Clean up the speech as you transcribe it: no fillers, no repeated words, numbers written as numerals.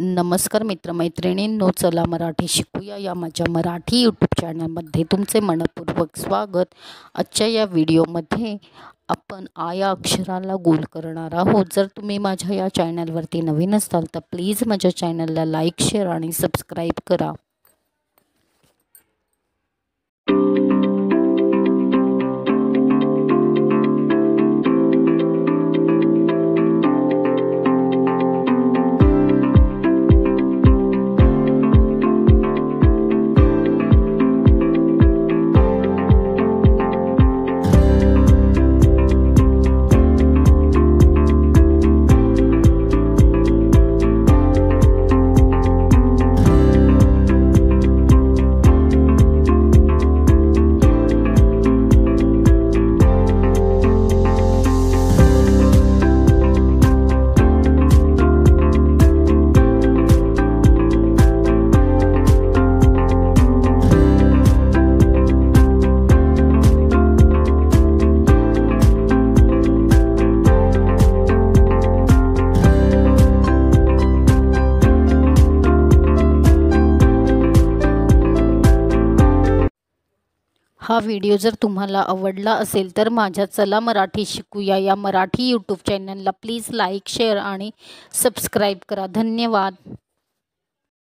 नमस्कार मित्रमैत्रिणींनो, चला मराठी शिकूया या माझ्या मराठी यूट्यूब चॅनलमध्ये तुमचे मनपूर्वक स्वागत। आजच्या या व्हिडिओमध्ये आपण आ या अक्षराला गोल करणार आहोत। जर तुम्ही माझ्या या चॅनलवरती नवीन असाल तर प्लीज माझ्या चॅनलला लाईक, शेअर आणि सबस्क्राईब करा। हा व्हिडिओ जर तुम्हाला आवडला असेल तर माझ्या चला मराठी शिकूया या मराठी यूट्यूब चॅनलला प्लीज लाईक, शेअर आणि सबस्क्राईब करा। धन्यवाद।